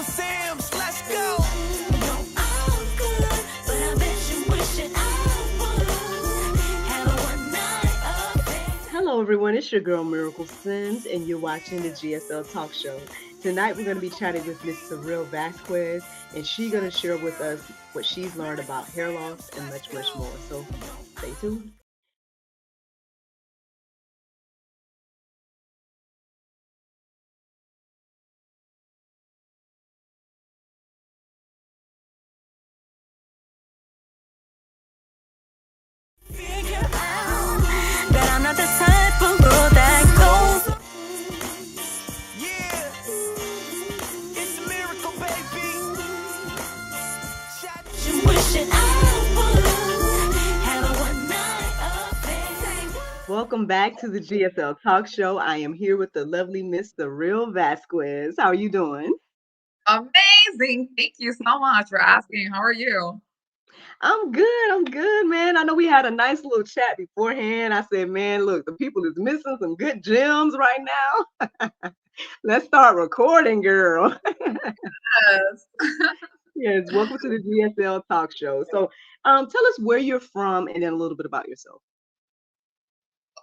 Sims, let's go. Hello, everyone. It's your girl Miracle Sims, and you're watching the GSL Talk Show. Tonight, we're going to be chatting with Miss Saril Vasquez, and she's going to share with us what she's learned about hair loss and much, much more. So, stay tuned. That I'm not the type of girl that goes. Yeah, it's a miracle, baby. You wishing I would have a one night affair. Welcome back to the GSL Talk Show. I am here with the lovely Miss Saril Vasquez. How are you doing? Amazing. Thank you so much for asking. How are you? I'm good. I'm good, man. I know we had a nice little chat beforehand. I said, man, look, the people is missing some good gems right now. Let's start recording, girl. Yes. Yes, welcome to the GSL Talk Show. So, tell us where you're from and then a little bit about yourself.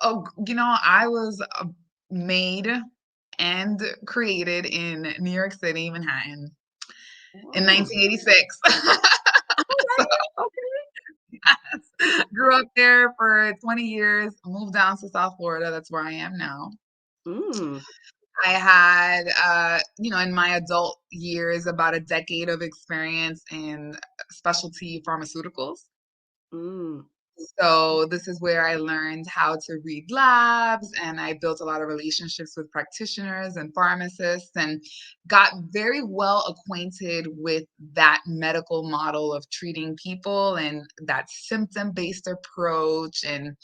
Oh, I was made and created in New York City, Manhattan in Oh, 1986. So, okay. yes. Grew up there for 20 years, moved down to South Florida. That's where I am now. Mm, I had, in my adult years, about a decade of experience in specialty pharmaceuticals. mm, So this is where I learned how to read labs, and I built a lot of relationships with practitioners and pharmacists and got very well acquainted with that medical model of treating people and that symptom-based approach and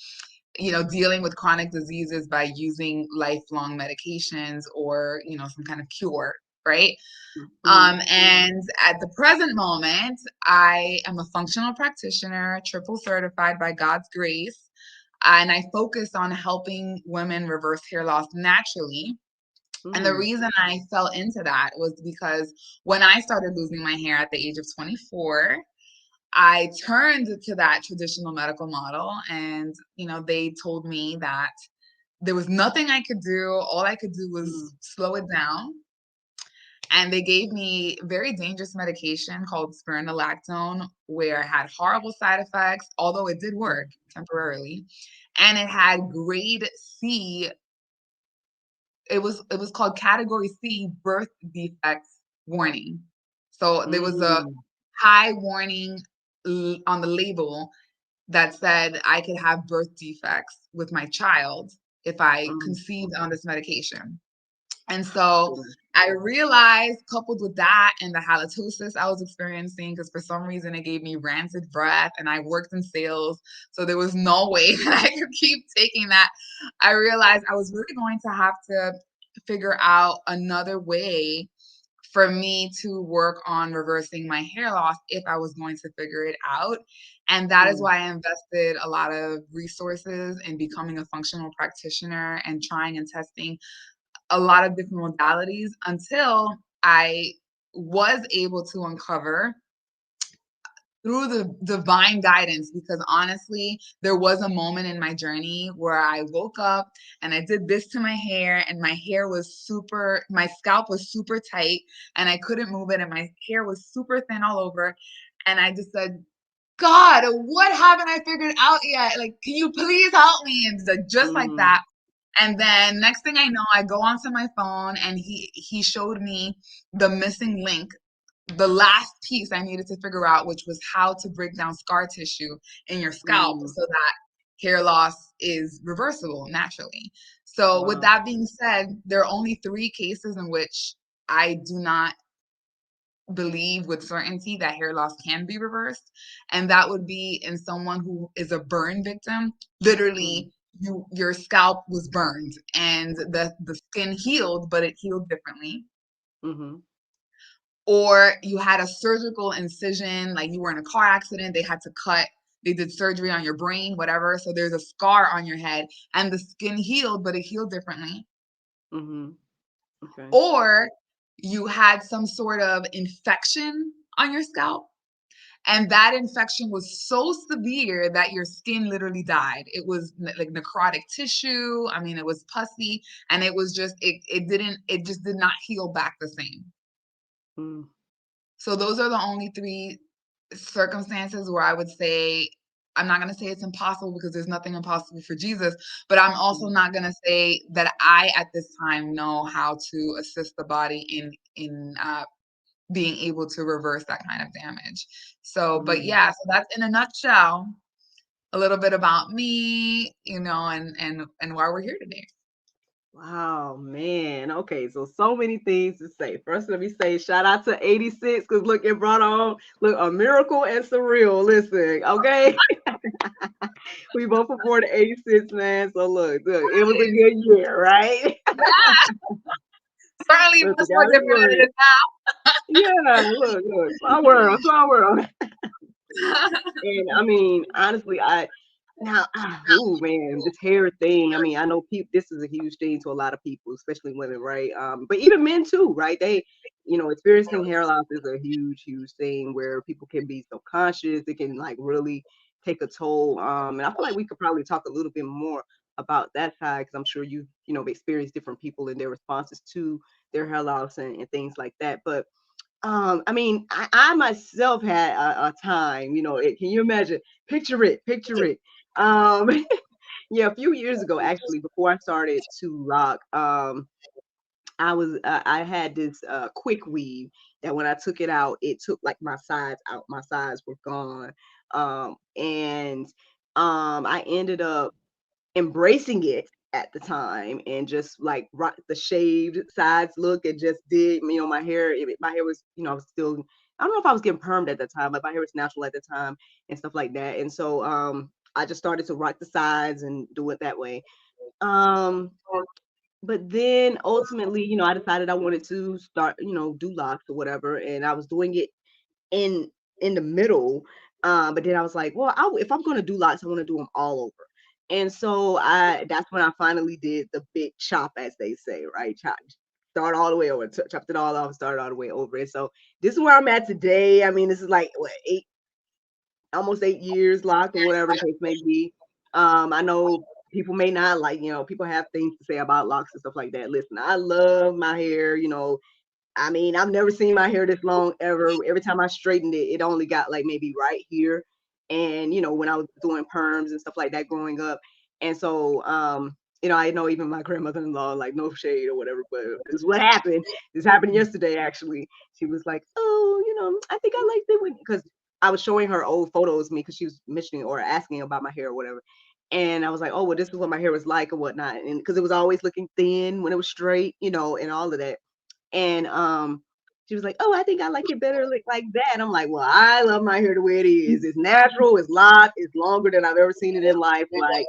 dealing with chronic diseases by using lifelong medications or some kind of cure, right? mm, And at the present moment, I am a functional practitioner, triple certified by God's grace. And I focus on helping women reverse hair loss naturally. And the mm, reason I fell into that was because when I started losing my hair at the age of 24, I turned to that traditional medical model. And, they told me that there was nothing I could do. All I could do mm, was slow it down, and they gave me very dangerous medication called spironolactone, where it had horrible side effects, although it did work temporarily. And it had grade C. It was called category C, birth defects warning. So there was a mm, high warning on the label that said I could have birth defects with my child if I mm, conceived on this medication. And so mm, I realized, coupled with that and the halitosis I was experiencing, because for some reason it gave me rancid breath and I worked in sales, so there was no way that I could keep taking that. I realized I was really going to have to figure out another way for me to work on reversing my hair loss if I was going to figure it out. And that is mm, why I invested a lot of resources in becoming a functional practitioner and trying and testing a lot of different modalities until I was able to uncover through the divine guidance, because honestly there was a moment in my journey where I woke up and I did this to my hair, and my scalp was super tight and I couldn't move it, and my hair was super thin all over, and I just said, God, what haven't I figured out yet? Like, can you please help me? And just like mm, that. And then next thing I know, I go onto my phone and he showed me the missing link, the last piece I needed to figure out, which was how to break down scar tissue in your scalp mm. so that hair loss is reversible naturally. So with Wow. that being said, there are only 3 cases in which I do not believe with certainty that hair loss can be reversed. And that would be in someone who is a burn victim. Mm, Literally, your scalp was burned and the skin healed, but it healed differently. mhm, Or you had a surgical incision, like you were in a car accident, they did surgery on your brain, whatever. So there's a scar on your head and the skin healed, but it healed differently. mhm. Okay. Or you had some sort of infection on your scalp. And that infection was so severe that your skin literally died. It was like necrotic tissue. I mean, it was pussy, and it was just it just did not heal back the same. Mm. So those are the only three circumstances where I would say, I'm not going to say it's impossible because there's nothing impossible for Jesus, but I'm also not going to say that I at this time know how to assist the body in being able to reverse that kind of damage. So, but Mm. yeah, so that's in a nutshell a little bit about me, you know, and why we're here today. Wow, man. Okay, so many things to say. First, let me say shout out to 86 because look, it brought on look a miracle and surreal. Listen, okay. We both were born in 86, man. So look, it was a good year, right? Certainly Listen, much more God is different than good. it is Yeah, look, small world, small world. now. And I mean, honestly, oh man, this hair thing. I mean, I know people. This is a huge thing to a lot of people, especially women, right? But even men too, right? They, experiencing hair loss is a huge, huge thing where people can be subconscious. It can like really take a toll. And I feel like we could probably talk a little bit more about that side because I'm sure you've experienced different people and their responses to their hair loss and things like that. But I mean, I myself had a time, can you imagine? Picture it. Um, yeah, a few years ago, actually, before I started to rock, I had this quick weave that when I took it out, it took like my sides out. My sides were gone. And I ended up embracing it at the time and just like rock the shaved sides look and just did my hair was I was still I don't know if I was getting permed at the time, but my hair was natural at the time and stuff like that. And so I just started to rock the sides and do it that way. um but then ultimately, I decided I wanted to start, do locks or whatever, and I was doing it in in the middle. But then I was like, well, if I'm gonna do locks, I want to do them all over. And so that's when I finally did the big chop, as they say, right? Start all the way over, chopped it all off, started all the way over. And so this is where I'm at today. I mean, this is like what almost 8 years locked or whatever the case may be. I know people may not like, people have things to say about locks and stuff like that. Listen, I love my hair, I mean, I've never seen my hair this long ever. Every time I straightened it, it only got like maybe right here. And, when I was doing perms and stuff like that growing up. And so, I know even my grandmother-in-law, like no shade or whatever, but this is what happened. This happened yesterday, actually. She was like, oh, I think I like it because I was showing her old photos of me because she was mentioning or asking about my hair or whatever. And I was like, oh, well, this is what my hair was like or whatnot. And because it was always looking thin when it was straight, and all of that. And she was like, "Oh, I think I like it better like that." I'm like, "Well, I love my hair the way it is. It's natural. It's locked. It's longer than I've ever seen it in life. Like,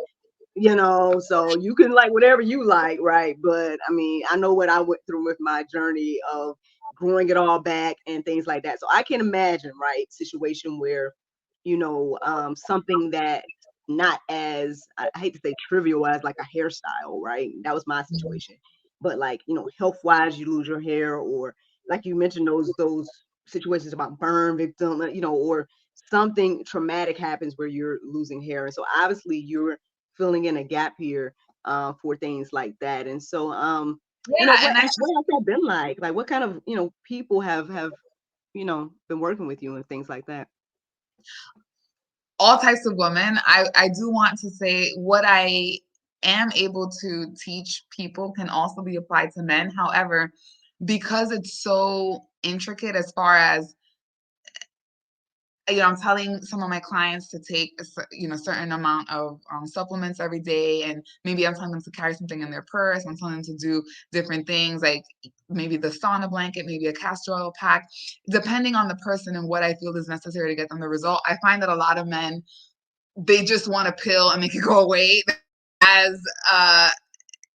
so you can like whatever you like, right? But I mean, I know what I went through with my journey of growing it all back and things like that. So I can imagine, right, situation where, something that not as I hate to say trivial as like a hairstyle, right? That was my situation. But like, health wise, you lose your hair, or like you mentioned, those situations about burn victim, or something traumatic happens where you're losing hair. And so obviously you're filling in a gap here for things like that. And so, Yeah, what and I what has that been like? Like, what kind of people have been working with you and things like that? all types of women. I do want to say what I am able to teach people can also be applied to men. However, because it's so intricate as far as I'm telling some of my clients to take certain amount of supplements every day, and maybe I'm telling them to carry something in their purse. I'm telling them to do different things like maybe the sauna blanket, maybe a castor oil pack, depending on the person and what I feel is necessary to get them the result. I find that a lot of men, they just want a pill and make it go away. As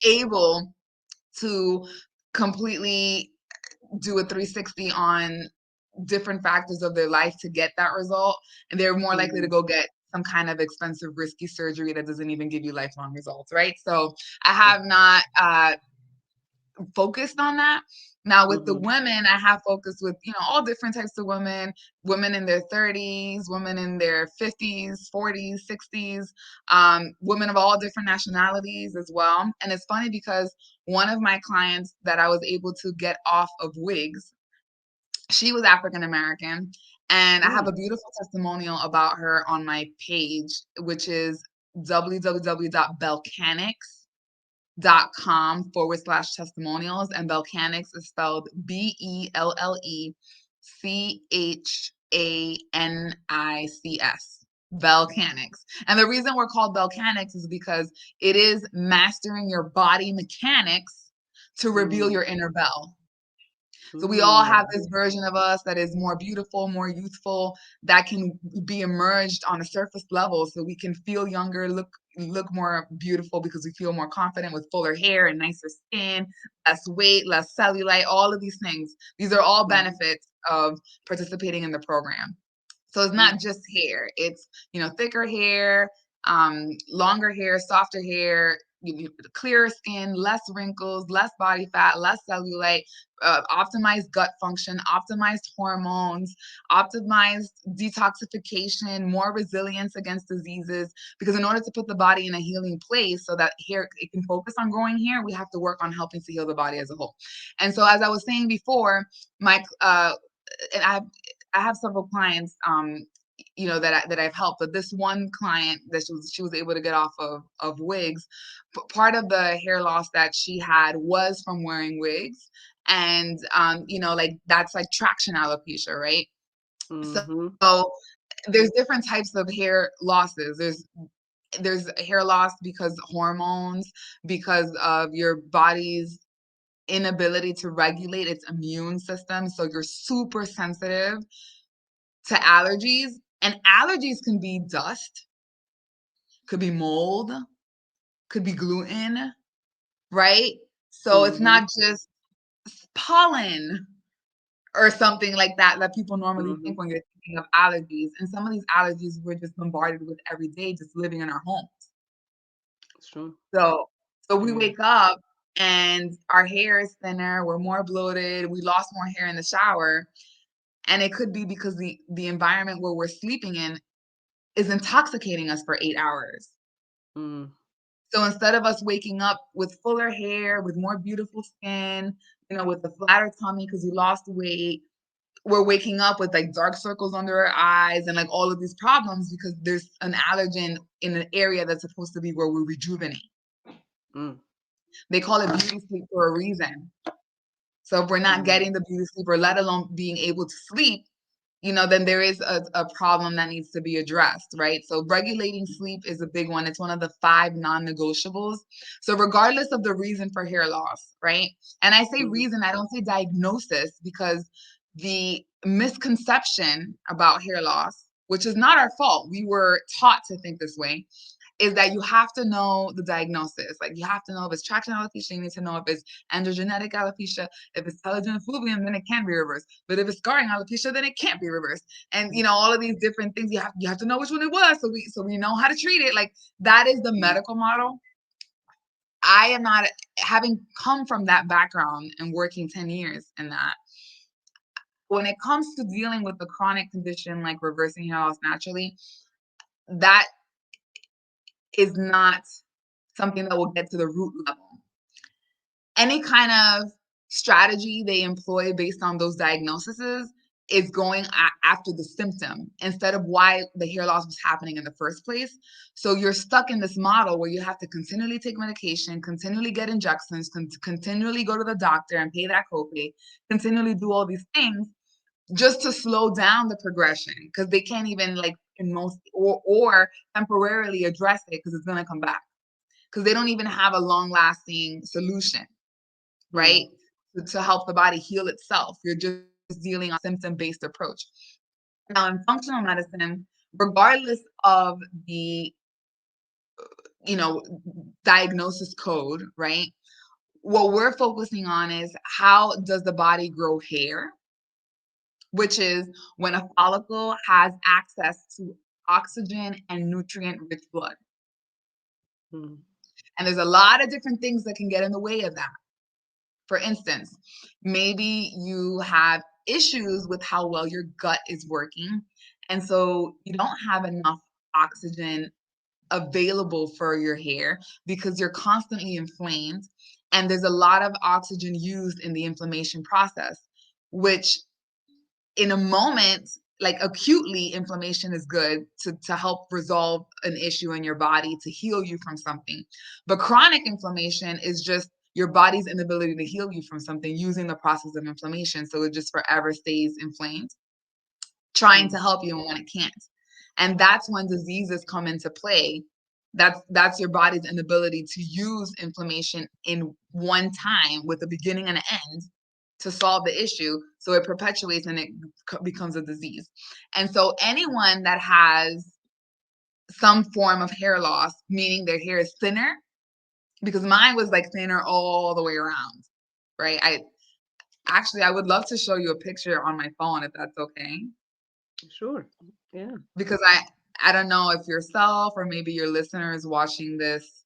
able to completely do a 360 on different factors of their life to get that result, and they're more likely to Mhm. go get some kind of expensive risky surgery that doesn't even give you lifelong results, right? So I have not focused on that. Now with the Mm-hmm. women, I have focused with, all different types of women in their 30s, women in their 50s, 40s, 60s, women of all different nationalities as well. And it's funny because one of my clients that I was able to get off of wigs, she was African American. And I have Mm. a beautiful testimonial about her on my page, which is www.bellechanics.com/testimonials, and Bellechanics is spelled Bellechanics. Bellechanics. And the reason we're called Bellechanics is because it is mastering your body mechanics to reveal Mm. your inner bell. So we all have Mm. this version of us that is more beautiful, more youthful, that can be emerged on a surface level, so we can feel younger, look more beautiful because we feel more confident with fuller hair and nicer skin, less weight, less cellulite, all of these things. These are all Mm. benefits of participating in the program. So it's Mm. not just hair. It's, thicker hair, longer hair, softer hair, clearer skin, less wrinkles, less body fat, less cellulite, optimized gut function, optimized hormones, optimized detoxification, more resilience against diseases. Because in order to put the body in a healing place so that hair, it can focus on growing hair, we have to work on helping to heal the body as a whole. And so, as I was saying before, and I have several clients, that I've helped, but this one client that she was able to get off of wigs. Part of the hair loss that she had was from wearing wigs, and like that's like traction alopecia, right? So Mm-hmm. there's different types of hair losses. There's hair loss because hormones, because of your body's inability to regulate its immune system. So you're super sensitive to allergies, and allergies can be dust, could be mold, could be gluten, right? So it's Mm-hmm. not just pollen or something like that people normally Mm-hmm. think when you're thinking of allergies. And some of these allergies we're just bombarded with every day, just living in our homes. It's true. So we Yeah. wake up and our hair is thinner, we're more bloated, we lost more hair in the shower. And it could be because the environment where we're sleeping in is intoxicating us for 8 hours. Mm. So instead of us waking up with fuller hair, with more beautiful skin, with a flatter tummy because we lost weight, we're waking up with like dark circles under our eyes and like all of these problems because there's an allergen in an area that's supposed to be where we rejuvenate. Mm. They call it beauty sleep for a reason. So if we're not Mm. getting the beauty sleep, or let alone being able to sleep, then there is a problem that needs to be addressed, right? So regulating sleep is a big one. It's one of the 5 non-negotiables. So regardless of the reason for hair loss, right? And I say Mm-hmm. reason, I don't say diagnosis, because the misconception about hair loss, which is not our fault, we were taught to think this way, is that you have to know the diagnosis. Like you have to know if it's traction alopecia, you need to know if it's androgenetic alopecia, if it's telogen effluvium, then it can be reversed. But if it's scarring alopecia, then it can't be reversed. And all of these different things, you have to know which one it was, so we know how to treat it. Like that is the medical model. I am not, having come from that background and working 10 years in that. When it comes to dealing with a chronic condition like reversing hair loss naturally, that is not something that will get to the root level. Any kind of strategy they employ based on those diagnoses is going after the symptom instead of why the hair loss was happening in the first place. So you're stuck in this model where you have to continually take medication, continually get injections, continually go to the doctor and pay that copay, continually do all these things just to slow down the progression, because they can't even like in most or temporarily address it because it's going to come back, because they don't even have a long lasting solution, Mm. right? To help the body heal itself. You're just dealing on symptom based approach. Now in functional medicine, regardless of the you know diagnosis code, right? What we're focusing on is how does the body grow hair, which is when a follicle has access to oxygen and nutrient rich blood. Mm. And there's a lot of different things that can get in the way of that. For instance, maybe you have issues with how well your gut is working. And so you don't have enough oxygen available for your hair because you're constantly inflamed. And there's a lot of oxygen used in the inflammation process, which in a moment, like acutely, inflammation is good to help resolve an issue in your body, to heal you from something. But chronic inflammation is just your body's inability to heal you from something using the process of inflammation. So it just forever stays inflamed, trying to Mm. help you when it can't. And that's when diseases come into play. That's your body's inability to use inflammation in one time with a beginning and an end to solve the issue. So it perpetuates and it becomes a disease. And so anyone that has some form of hair loss, meaning their hair is thinner, because mine was like thinner all the way around, right? I would love to show you a picture on my phone if that's okay. Sure. Yeah. Because I don't know if yourself or maybe your listeners watching this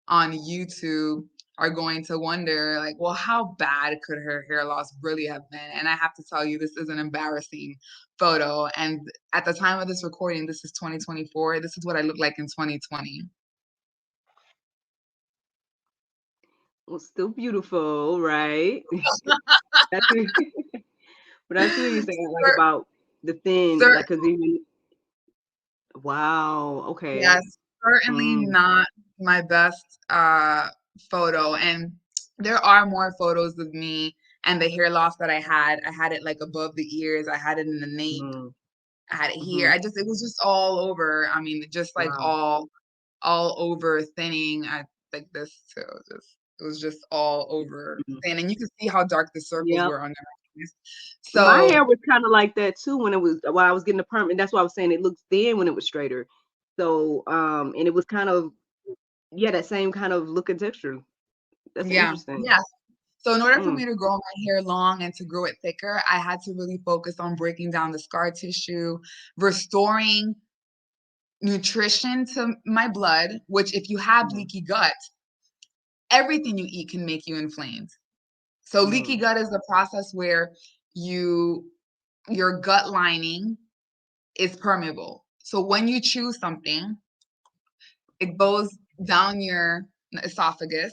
on YouTube are going to wonder, like, well, how bad could her hair loss really have been? And I have to tell you, this is an embarrassing photo. And at the time of this recording, this is 2024. This is what I look like in 2020. Well, still beautiful, right? That's what, but I see what you're saying, like Cer- about the thin, cer- like, cause even wow, okay. yes, certainly Mm, not my best photo. And there are more photos of me and the hair loss that I had. I had it like above the ears. I had it in the nape. mm, I had it here. mm-hmm. It was just all over. I mean, just like Wow. all over thinning. I like this too. It was just all over Mhm. thin. And you can see how dark the circles Yep. were under my eyes. My So hair was kind of like that too when I was getting the perm, and that's why I was saying it looked thin when it was straighter. So and it was kind of yeah, that same kind of look and texture. That's yeah, interesting. yeah. So in order for Mm, me to grow my hair long and to grow it thicker, I had to really focus on breaking down the scar tissue, restoring nutrition to my blood, which if you have mm, leaky gut, everything you eat can make you inflamed. So leaky mm, gut is the process where you your gut lining is permeable. So when you chew something, it goes down your esophagus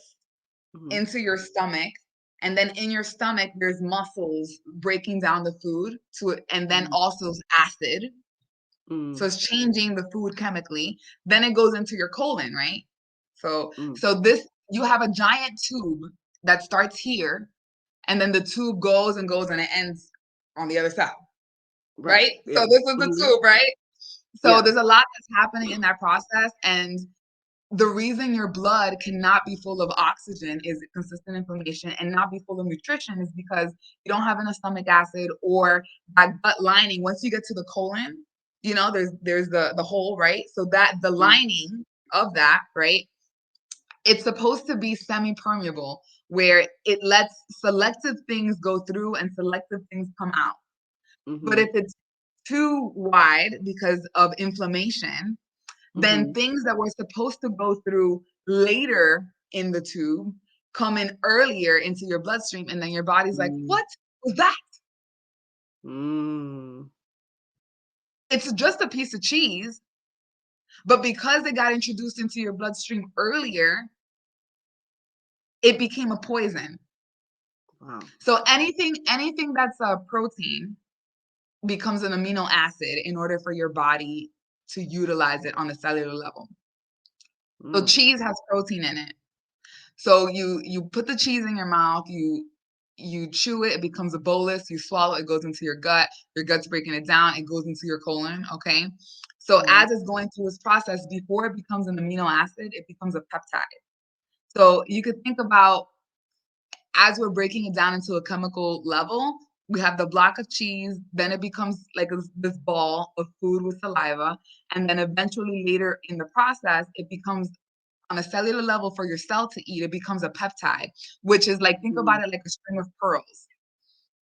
mhm, into your stomach, and then in your stomach there's muscles breaking down the food to it, and then mhm, also acid. So mm, it's changing the food chemically. Then it goes into your colon, right? So mm. so this you have a giant tube that starts here, and then the tube goes and goes and it ends on the other side, Right. right? So Yeah. this is the Hmm. tube, right? So Yeah. there's a lot that's happening in that process. And the reason your blood cannot be full of oxygen is consistent inflammation, and not be full of nutrition is because you don't have enough stomach acid or that gut lining. Once you get to the colon, there's the hole, right? So that the Mm, lining of that, right? It's supposed to be semi-permeable where it lets selective things go through and selective things come out. But mhm, if it's too wide because of inflammation, then mhm, things that were supposed to go through later in the tube come in earlier into your bloodstream, and then your body's like, mm, what was that? mm. It's just a piece of cheese, but because it got introduced into your bloodstream earlier, it became a poison. Wow. So anything that's a protein becomes an amino acid in order for your body to utilize it on a cellular level. So Mm, cheese has protein in it. So you put the cheese in your mouth, you chew it, it becomes a bolus, you swallow it, goes into your gut's breaking it down, it goes into your colon, okay? So right. as it's going through this process, before it becomes an amino acid, it becomes a peptide. So you could think about, as we're breaking it down into a chemical level, we have the block of cheese, then it becomes like this ball of food with saliva, and then eventually later in the process, it becomes on a cellular level for your cell to eat, it becomes a peptide, which is like, think Mm, about it like a string of pearls.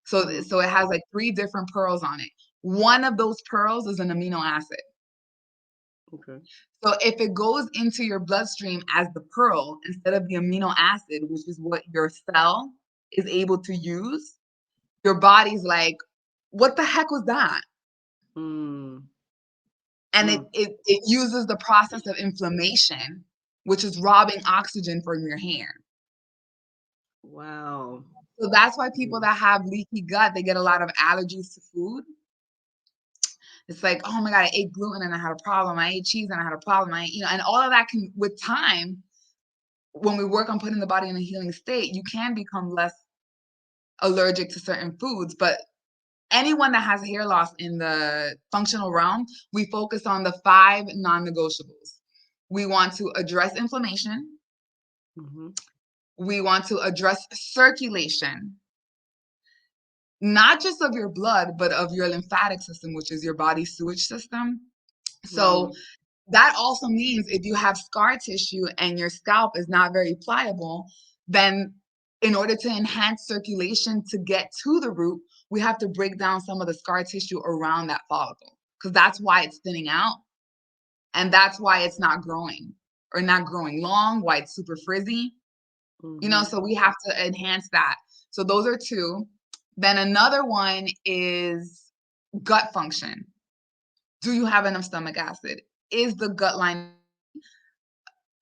So, mhm. so it has like three different pearls on it. One of those pearls is an amino acid. Okay. So if it goes into your bloodstream as the pearl instead of the amino acid, which is what your cell is able to use, your body's like, what the heck was that? Mm. And Mm. it uses the process of inflammation, which is robbing oxygen from your hair. Wow. So that's why people Mm. that have leaky gut, they get a lot of allergies to food. It's like, oh my God, I ate gluten and I had a problem. I ate cheese and I had a problem. And all of that can, with time, when we work on putting the body in a healing state, you can become less allergic to certain foods. But anyone that has hair loss in the functional realm, we focus on the 5 non-negotiables. We want to address inflammation. Mm-hmm. We want to address circulation, not just of your blood, but of your lymphatic system, which is your body's sewage system. So Mm. that also means if you have scar tissue and your scalp is not very pliable, then in order to enhance circulation to get to the root, we have to break down some of the scar tissue around that follicle, because that's why it's thinning out. And that's why it's not growing or not growing long, why it's super frizzy. Mm-hmm. So we have to enhance that. So those are 2. Then another one is gut function. Do you have enough stomach acid? Is the gut line?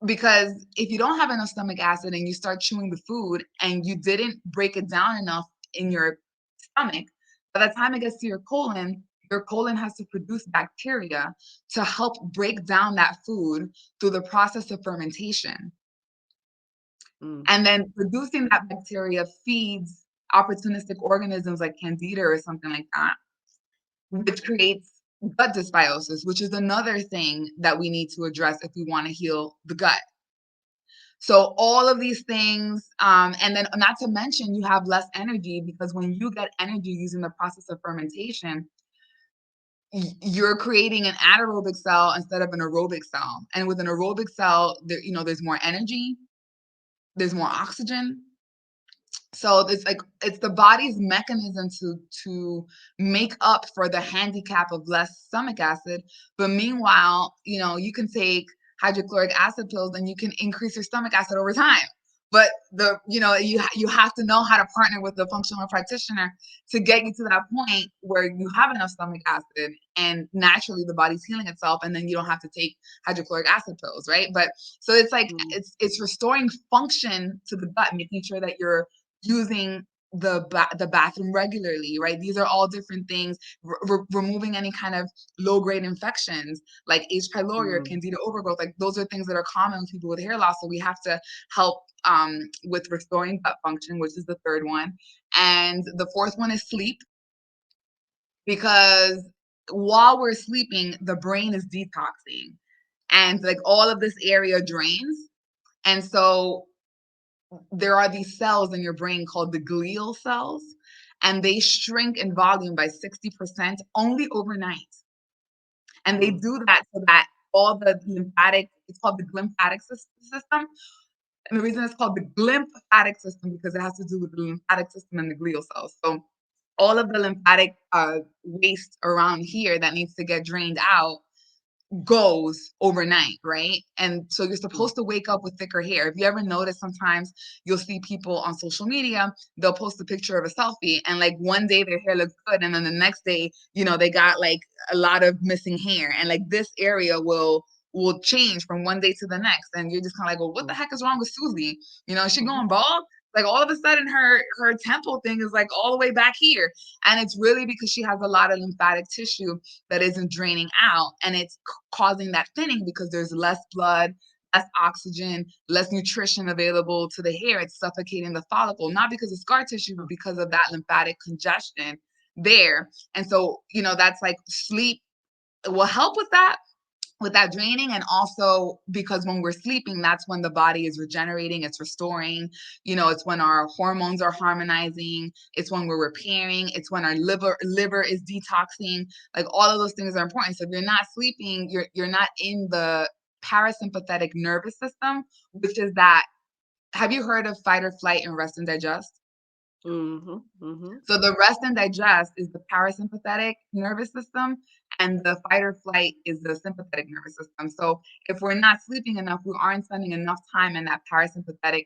Because if you don't have enough stomach acid and you start chewing the food and you didn't break it down enough in your stomach, by the time it gets to your colon has to produce bacteria to help break down that food through the process of fermentation. Mm. And then producing that bacteria feeds opportunistic organisms like Candida or something like that, which creates gut dysbiosis, which is another thing that we need to address if we want to heal the gut. So all of these things, and then not to mention you have less energy, because when you get energy using the process of fermentation, you're creating an anaerobic cell instead of an aerobic cell. And with an aerobic cell, there's more energy, there's more oxygen. So it's the body's mechanism to make up for the handicap of less stomach acid. But meanwhile, you can take hydrochloric acid pills and you can increase your stomach acid over time. But you have to know how to partner with the functional practitioner to get you to that point where you have enough stomach acid and naturally the body's healing itself, and then you don't have to take hydrochloric acid pills, right? But so it's like Mm. it's restoring function to the gut, making sure that you're using the bathroom regularly, right? These are all different things. Removing any kind of low grade infections like H. pylori or Mm. Candida overgrowth. Like those are things that are common with people with hair loss. So we have to help with restoring gut function, which is the 3rd one. And the 4th one is sleep, because while we're sleeping, the brain is detoxing and like all of this area drains. And so there are these cells in your brain called the glial cells, and they shrink in volume by 60% only overnight. And they Mm. do that so that all the lymphatic, it's called the glymphatic system. And the reason it's called the glymphatic system because it has to do with the lymphatic system and the glial cells. So all of the lymphatic waste around here that needs to get drained out goes overnight, right? And so you're Mm. supposed to wake up with thicker hair. If you ever notice, sometimes you'll see people on social media, they'll post a picture of a selfie and like one day their hair looks good and then the next day, they got like a lot of missing hair, and like this area will change from one day to the next, and you're just kind of like, well, what the Mm. heck is wrong with Susie? Is she Mhm. going bald? Like all of a sudden her temple thing is like all the way back here, and it's really because she has a lot of lymphatic tissue that isn't draining out, and it's causing that thinning because there's less blood, less oxygen, less nutrition available to the hair. It's suffocating the follicle, not because of scar tissue, but because of that lymphatic congestion there. And so, that's like sleep will help with that draining. And also because when we're sleeping, that's when the body is regenerating, it's restoring, it's when our hormones are harmonizing, it's when we're repairing, it's when our liver is detoxing. Like all of those things are important. So if you're not sleeping, you're not in the parasympathetic nervous system, which is that, have you heard of fight or flight and rest and digest? Mhm. Mhm. So the rest and digest is the parasympathetic nervous system, and the fight or flight is the sympathetic nervous system. So if we're not sleeping enough, we aren't spending enough time in that parasympathetic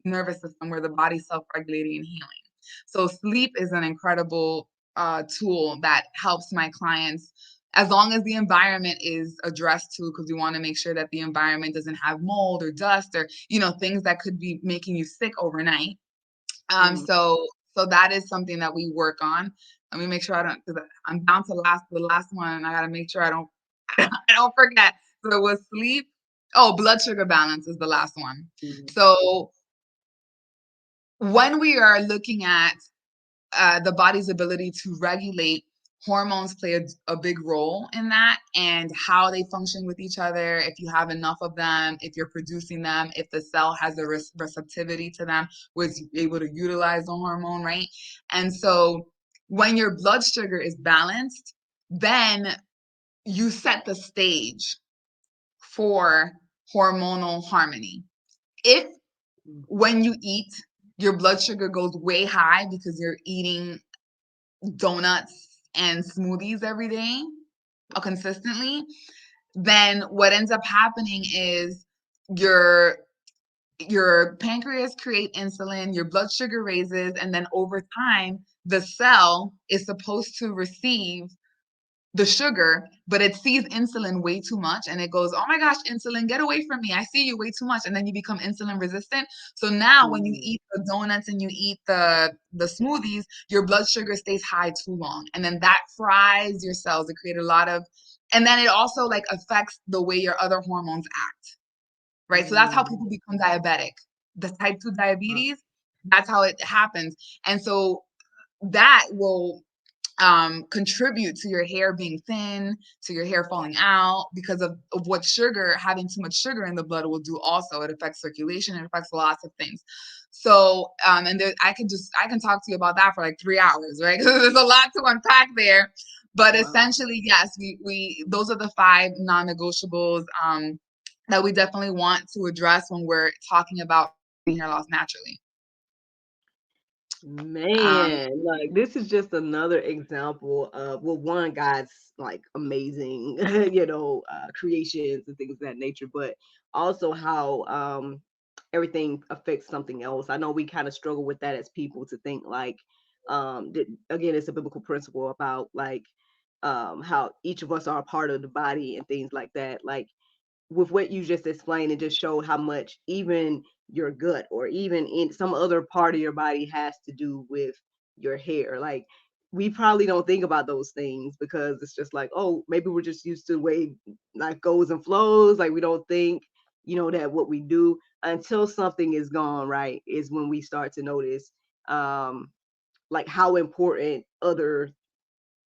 nervous system where the body's self-regulating and healing. So sleep is an incredible tool that helps my clients as long as the environment is addressed to, because we want to make sure that the environment doesn't have mold or dust or, things that could be making you sick overnight. Mm. So that is something that we work on. Let me make sure I don't, because I'm down to the last one, and I got to make sure I don't, I don't forget. So it was sleep. Oh, blood sugar balance is the last one. Mm. So when we are looking at the body's ability to regulate, hormones play a big role in that, and how they function with each other, if you have enough of them, if you're producing them, if the cell has a receptivity to them, was able to utilize the hormone, right? And so when your blood sugar is balanced, then you set the stage for hormonal harmony. If Mm. when you eat, your blood sugar goes way high because you're eating donuts and smoothies every day consistently, then what ends up happening is your your pancreas create insulin, your blood sugar raises, and then over time the cell is supposed to receive the sugar, but it sees insulin way too much and it goes, oh my gosh, insulin, get away from me. I see you way too much. And then you become insulin resistant. So now when you Mm. eat the donuts and you eat the smoothies, your blood sugar stays high too long. And then that fries your cells. It creates a lot of, and then it also like affects the way your other hormones act, right? So that's how Mm. people become diabetic. The type 2 Wow. diabetes, that's how it happens. And so that will contribute to your hair being thin, to your hair falling out, because of what sugar, having too much sugar in the blood will do also. It affects circulation, it affects lots of things. So, and there, I can talk to you about that for like 3 hours, right? Because there's a lot to unpack there. But Wow. essentially, yes, we those are the five non-negotiables that we definitely want to address when we're talking about hair loss naturally. Um, Man, like this is just another example of, well, one, God's like amazing, creations and things of that nature, but also how everything affects something else. I know we kind of struggle with that as people, to think like that, again, it's a biblical principle about like how each of us are a part of the body and things like that. Like with what you just explained, it just showed how much even your gut or even in some other part of your body has to do with your hair. Like we probably don't think about those things because it's just like, oh, maybe we're just used to the way life goes and flows. Like we don't think, that what we do until something is gone, right, is when we start to notice um like how important other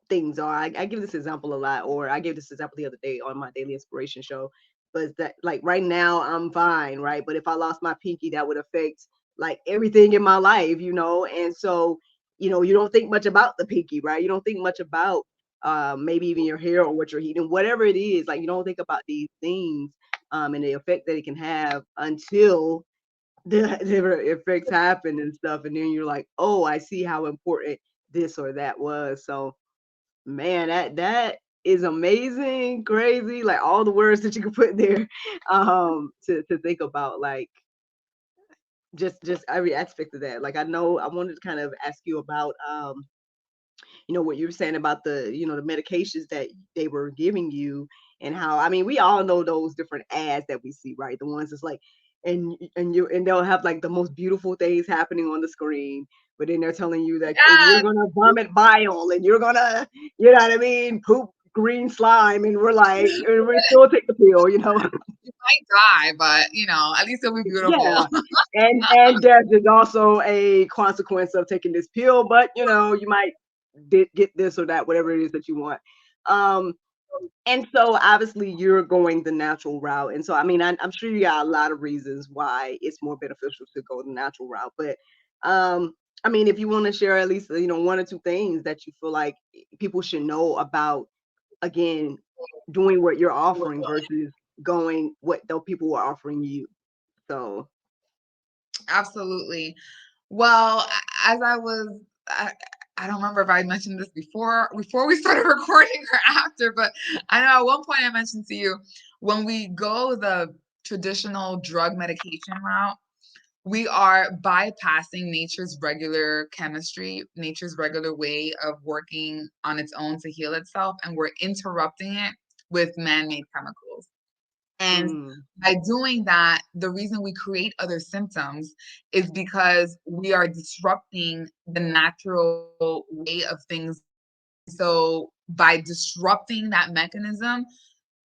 things are. I give this example a lot, or I gave this example the other day on my daily inspiration show. But that, like, right now I'm fine, right? But if I lost my pinky, that would affect like everything in my life, And so, you don't think much about the pinky, right? You don't think much about maybe even your hair or what you're eating, whatever it is. Like you don't think about these things and the effect that it can have until the effects happen and stuff, and then you're like, oh, I see how important this or that was. So man, that is amazing, crazy, like all the words that you can put there, to think about, like just every aspect of that. Like I know I wanted to kind of ask you about what you were saying about the medications that they were giving you, and how, I mean, we all know those different ads that we see, right? The ones that's like, and they'll have like the most beautiful things happening on the screen, but then they're telling you that, and you're yes, gonna vomit bile, and you're gonna, what I mean, poop green slime, and we're like, and we still take the pill. you might die, but at least it'll be beautiful. Yeah. And death is also a consequence of taking this pill, but you might get this or that, whatever it is that you want. Um, and so obviously you're going the natural route. And so, I mean, I'm sure you got a lot of reasons why it's more beneficial to go the natural route. But I mean, if you want to share at least, one or two things that you feel like people should know about, again, doing what you're offering versus going what the people are offering you. So, Absolutely. Well, as I, I don't remember if I mentioned this before we started recording or after, but I know at one point I mentioned to you, when we go the traditional drug medication route, we are bypassing nature's regular chemistry, nature's regular way of working on its own to heal itself, and we're interrupting it with man-made chemicals. And Mm. by doing that, the reason we create other symptoms is because we are disrupting the natural way of things. So by disrupting that mechanism,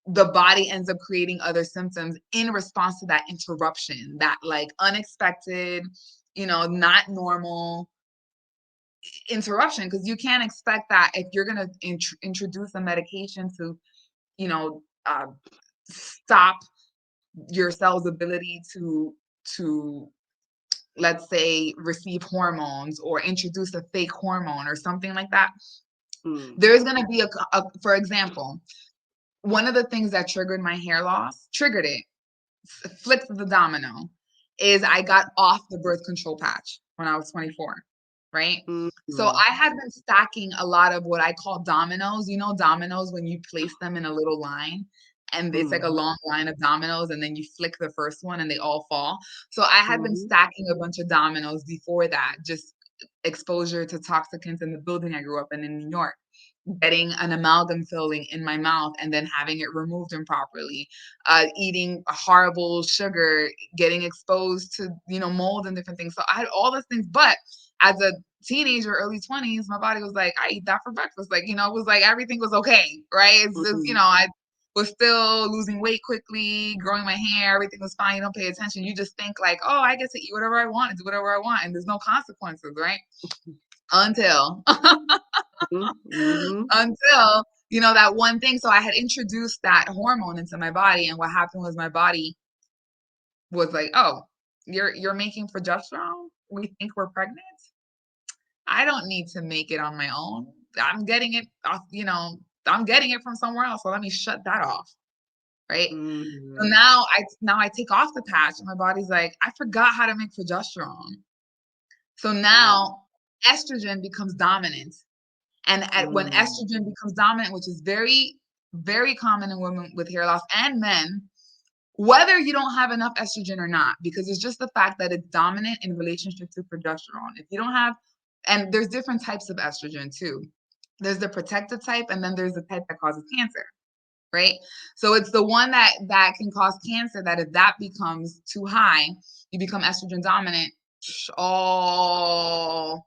the body ends up creating other symptoms in response to that interruption, that like unexpected, not normal interruption. Because you can't expect that if you're going to introduce a medication to, you know, stop your cell's ability to let's say receive hormones or introduce a fake hormone or something like that. Mm. There's going to be for example, one of the things that triggered my hair loss, triggered it, flipped the domino, is I got off the birth control patch when I was 24, right? So Mm. I had been stacking a lot of what I call dominoes. You know, dominoes when you place them in a little line and it's like a Mm. long line of dominoes and then you flick the first one and they all fall. So I had been Mhm. stacking a bunch of dominoes before that, just exposure to toxicants in the building I grew up in New York, getting an amalgam filling in my mouth and then having it removed improperly, eating horrible sugar, getting exposed to, mold and different things. So I had all those things. But as a teenager, early 20s, my body was like, I eat that for breakfast. Like, it was like everything was okay, right? It's just, Mhm. I was still losing weight quickly, growing my hair, everything was fine. You don't pay attention. You just think like, oh, I get to eat whatever I want and do whatever I want. And there's no consequences, right? Until Mhm. Mhm. until that one thing. So I had introduced that hormone into my body, and what happened was my body was like, oh, you're making progesterone, we think we're pregnant, I don't need to make it on my own, I'm getting it off, I'm getting it from somewhere else, so let me shut that off, right? So Mhm. now I take off the patch and my body's like, I forgot how to make progesterone. So Wow. now estrogen becomes dominant. And when Mm. estrogen becomes dominant, which is very, very common in women with hair loss and men, whether you don't have enough estrogen or not, because it's just the fact that it's dominant in relationship to progesterone. If you don't have, and there's different types of estrogen too. There's the protective type, and then there's the type that causes cancer, right? So it's the one that can cause cancer, that if that becomes too high, you become estrogen dominant, all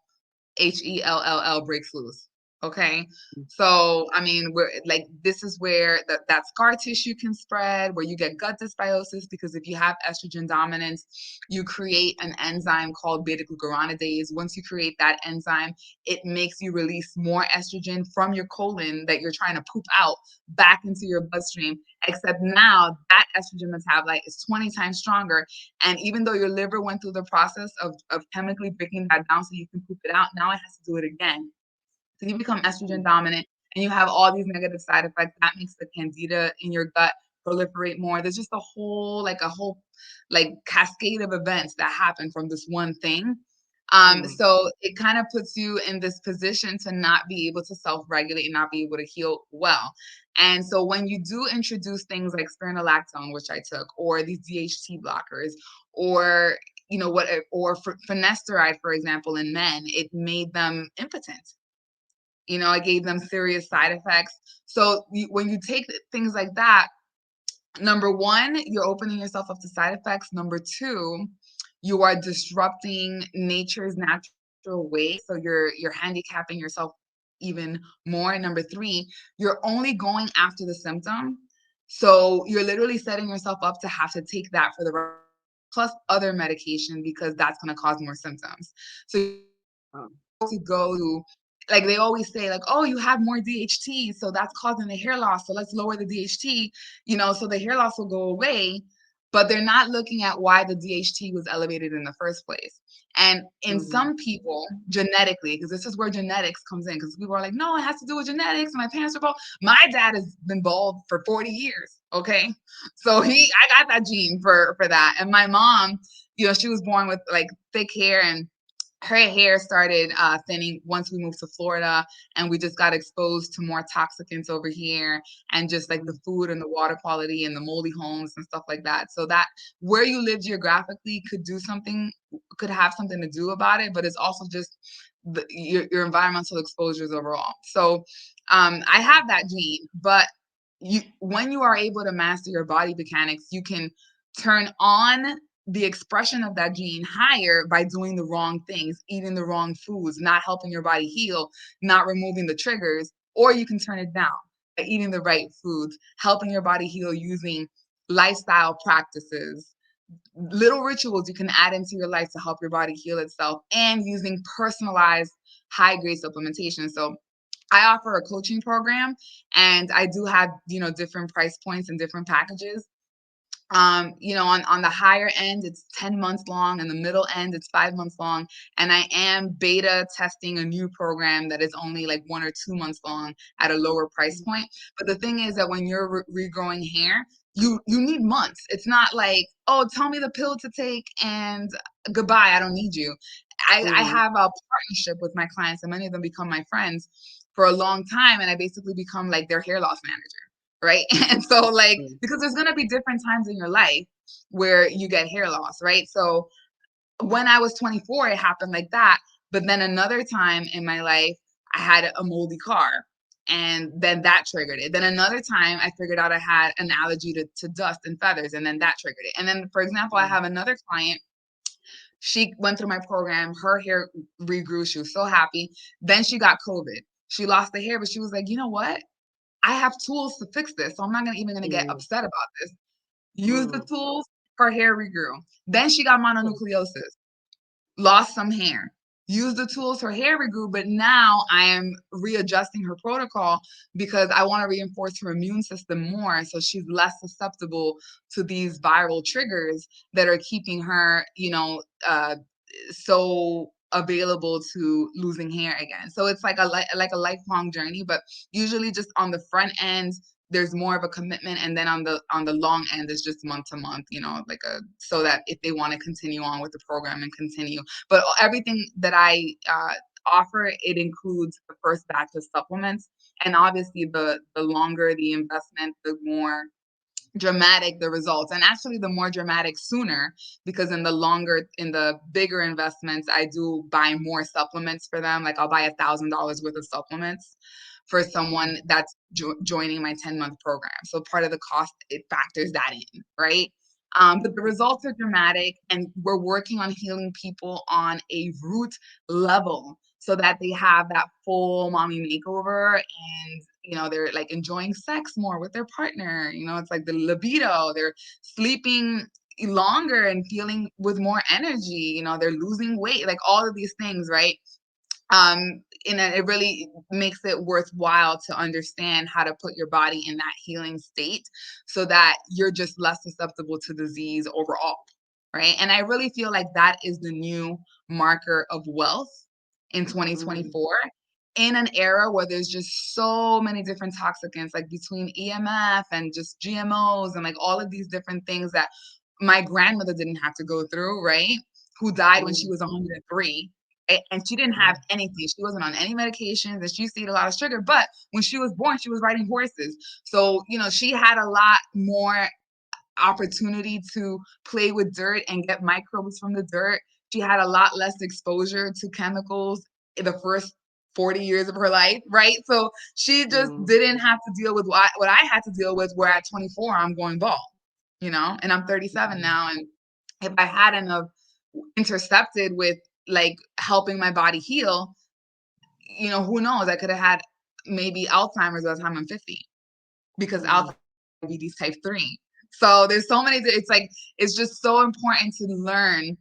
HELLL breaks loose. Okay. So, I mean, we're like, this is where that scar tissue can spread, where you get gut dysbiosis, because if you have estrogen dominance, you create an enzyme called beta glucuronidase. Once you create that enzyme, it makes you release more estrogen from your colon that you're trying to poop out back into your bloodstream. Except now that estrogen metabolite is 20 times stronger. And even though your liver went through the process of chemically breaking that down so you can poop it out, now it has to do it again. So you become estrogen dominant and you have all these negative side effects. That makes the candida in your gut proliferate more. There's just a whole like cascade of events that happen from this one thing. Mm. So it kind of puts you in this position to not be able to self-regulate and not be able to heal well. And so when you do introduce things like spironolactone, which I took, or these DHT blockers, or what, or finasteride, for example, in men, it made them impotent. It gave them serious side effects. So when you take things like that, number one, you're opening yourself up to side effects. Number two, you are disrupting nature's natural way. So you're handicapping yourself even more. Number three, you're only going after the symptom. So you're literally setting yourself up to have to take that for the rest, plus other medication, because that's going to cause more symptoms. So Oh. to go to, like they always say, like, oh, you have more DHT, so that's causing the hair loss, so let's lower the DHT, so the hair loss will go away. But they're not looking at why the DHT was elevated in the first place. And in Mhm. some people, genetically, because this is where genetics comes in, because people are like, no, it has to do with genetics, my parents are bald. My dad has been bald for 40 years, okay? So I got that gene for that. And my mom, she was born with like thick hair, and her hair started thinning once we moved to Florida, and we just got exposed to more toxicants over here, and just like the food and the water quality and the moldy homes and stuff like that. So that where you live geographically could have something to do about it, but it's also just your environmental exposures overall. So I have that gene, but when you are able to master your body mechanics, you can turn on the expression of that gene higher by doing the wrong things, eating the wrong foods, not helping your body heal, not removing the triggers, or you can turn it down by eating the right foods, helping your body heal using lifestyle practices, little rituals you can add into your life to help your body heal itself, and using personalized high grade supplementation. So I offer a coaching program, and I do have, different price points and different packages. On the higher end, it's 10 months long, and the middle end, it's 5 months long. And I am beta testing a new program that is only like 1 or 2 months long at a lower price point. But the thing is that when you're regrowing hair, you need months. It's not like, oh, tell me the pill to take and goodbye, I don't need you. I Mm-hmm. have a partnership with my clients, and many of them become my friends for a long time, and I basically become like their hair loss manager, right? And so, like, because there's going to be different times in your life where you get hair loss, right? So when I was 24, it happened like that. But then another time in my life, I had a moldy car, and then that triggered it. Then another time, I figured out I had an allergy to dust and feathers, and then that triggered it. And then, for example, I have another client. She went through my program. Her hair regrew. She was so happy. Then she got COVID. She lost the hair, but she was like, you know what? I have tools to fix this, so I'm not even gonna get Mm-hmm. upset about this. Use the tools, her hair regrew. Then she got mononucleosis, lost some hair. Use the tools, her hair regrew, but now I am readjusting her protocol because I want to reinforce her immune system more so she's less susceptible to these viral triggers that are keeping her, so available to losing hair again. So it's like a lifelong journey, but usually just on the front end there's more of a commitment, and then on the long end it's just month to month, like a so that if they want to continue on with the program and continue. But everything that I offer, it includes the first batch of supplements, and obviously the longer the investment, the more dramatic the results, and actually the more dramatic sooner, because in the bigger investments I do buy more supplements for them. Like I'll buy $1,000 worth of supplements for someone that's joining my 10-month program, so part of the cost, it factors that in, right? But the results are dramatic, and we're working on healing people on a root level so that they have that full mommy makeover, and they're like enjoying sex more with their partner. It's like the libido, they're sleeping longer and feeling with more energy. They're losing weight, like all of these things, right? It really makes it worthwhile to understand how to put your body in that healing state so that you're just less susceptible to disease overall, right? And I really feel like that is the new marker of wealth in Mm-hmm. 2024, in an era where there's just so many different toxicants, like between EMF and just GMOs and like all of these different things that my grandmother didn't have to go through, right? Who died when she was 103, and she didn't have anything. She wasn't on any medications, and she used to eat a lot of sugar. But when she was born, she was riding horses. So, she had a lot more opportunity to play with dirt and get microbes from the dirt. She had a lot less exposure to chemicals in the first 40 years of her life, right? So she just Mm-hmm. didn't have to deal with what I had to deal with, where at 24, I'm going bald, and I'm 37 now. And if I hadn't have intercepted with like helping my body heal, who knows? I could have had maybe Alzheimer's by the time I'm 50, because Mm-hmm. Alzheimer's is diabetes type 3. So there's so many, it's just so important to learn.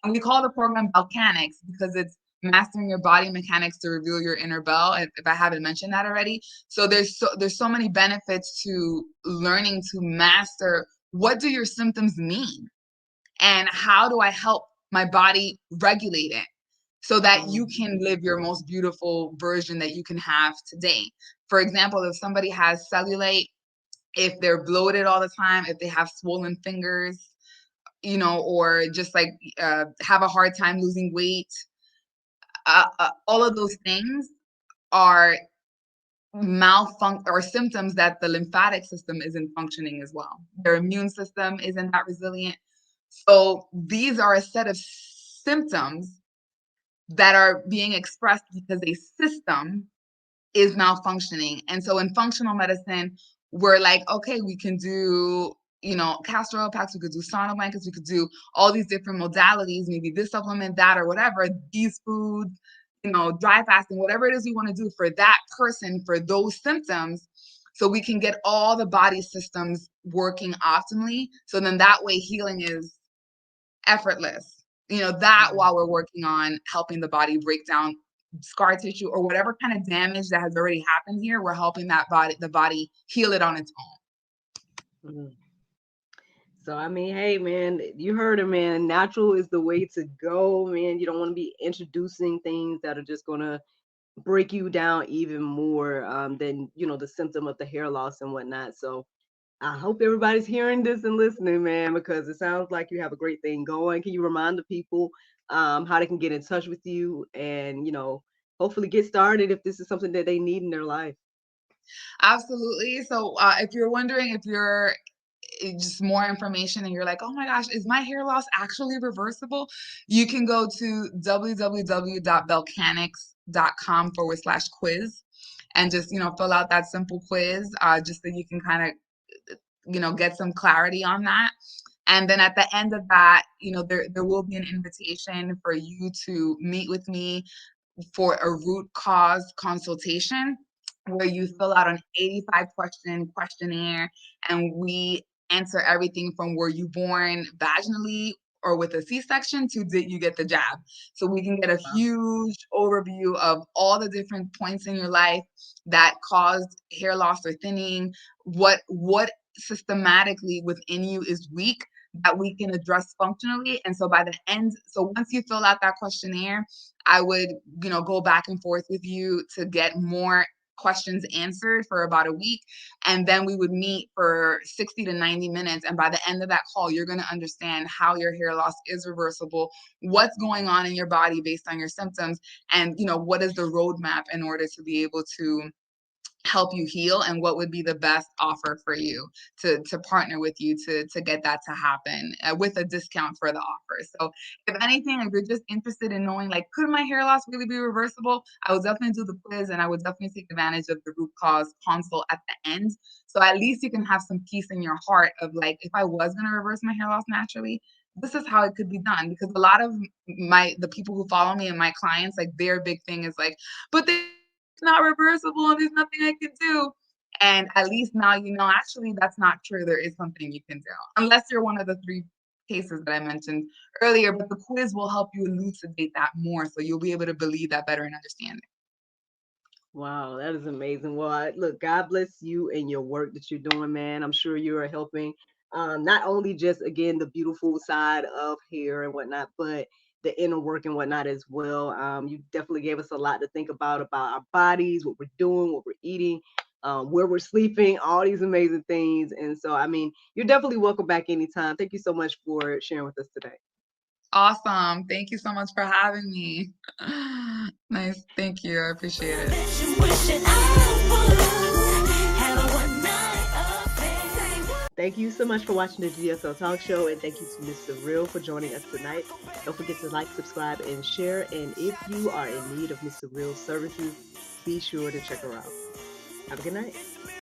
And we call the program Bellechanics because it's mastering your body mechanics to reveal your inner bell, if I haven't mentioned that already. So there's so many benefits to learning to master what do your symptoms mean, and how do I help my body regulate it so that you can live your most beautiful version that you can have today. For example, if somebody has cellulite, if they're bloated all the time, if they have swollen fingers, or just like have a hard time losing weight, all of those things are malfunction or symptoms that the lymphatic system isn't functioning as well. Their immune system isn't that resilient. So these are a set of symptoms that are being expressed because a system is malfunctioning. And so in functional medicine, we're like, okay, we can do, castor oil packs, we could do sauna blankets, we could do all these different modalities, maybe this supplement, that, or whatever, these foods, dry fasting, whatever it is we want to do for that person, for those symptoms, so we can get all the body systems working optimally. So then that way healing is effortless. That while we're working on helping the body break down scar tissue or whatever kind of damage that has already happened here, we're helping the body heal it on its own. Mhm. So I mean, hey man, you heard it, man. Natural is the way to go, man. You don't want to be introducing things that are just gonna break you down even more than the symptom of the hair loss and whatnot. So I hope everybody's hearing this and listening, man, because it sounds like you have a great thing going. Can you remind the people how they can get in touch with you and hopefully get started if this is something that they need in their life? Absolutely. So if you're wondering if you're just more information and you're like, oh my gosh, is my hair loss actually reversible? You can go to www.bellechanics.com/quiz and just, fill out that simple quiz just so you can kind of, get some clarity on that. And then at the end of that, there will be an invitation for you to meet with me for a root cause consultation where you fill out an 85-question questionnaire and we answer everything from were you born vaginally or with a C-section to did you get the jab? So we can get a Wow. huge overview of all the different points in your life that caused hair loss or thinning, what systematically within you is weak that we can address functionally. And so by the end, so once you fill out that questionnaire, I would, go back and forth with you to get more questions answered for about a week. And then we would meet for 60 to 90 minutes. And by the end of that call, you're going to understand how your hair loss is reversible, what's going on in your body based on your symptoms, and, what is the roadmap in order to be able to help you heal and what would be the best offer for you to partner with you to get that to happen with a discount for the offer. So if anything, if you're just interested in knowing like could my hair loss really be reversible, I would definitely do the quiz and I would definitely take advantage of the root cause consult at the end, so at least you can have some peace in your heart of like, if I was going to reverse my hair loss naturally, this is how it could be done. Because a lot of the people who follow me and my clients, like their big thing is like, but they not reversible and there's nothing I can do. And at least now actually that's not true. There is something you can do. Unless you're one of the three cases that I mentioned earlier, but the quiz will help you elucidate that more so you'll be able to believe that better and understand it. Wow, that is amazing. Well, look, God bless you and your work that you're doing, man. I'm sure you are helping not only just, again, the beautiful side of hair and whatnot, but the inner work and whatnot as well. You definitely gave us a lot to think about our bodies, what we're doing, what we're eating, where we're sleeping, all these amazing things. And so, I mean, you're definitely welcome back anytime. Thank you so much for sharing with us today. Awesome. Thank you so much for having me. Nice. Thank you. I appreciate it. Bet you wishing I would have a one night affair. Thank you so much for watching the GSL Talk Show, and thank you to Miss Saril for joining us tonight. Don't forget to like, subscribe, and share. And if you are in need of Miss Saril's services, be sure to check her out. Have a good night.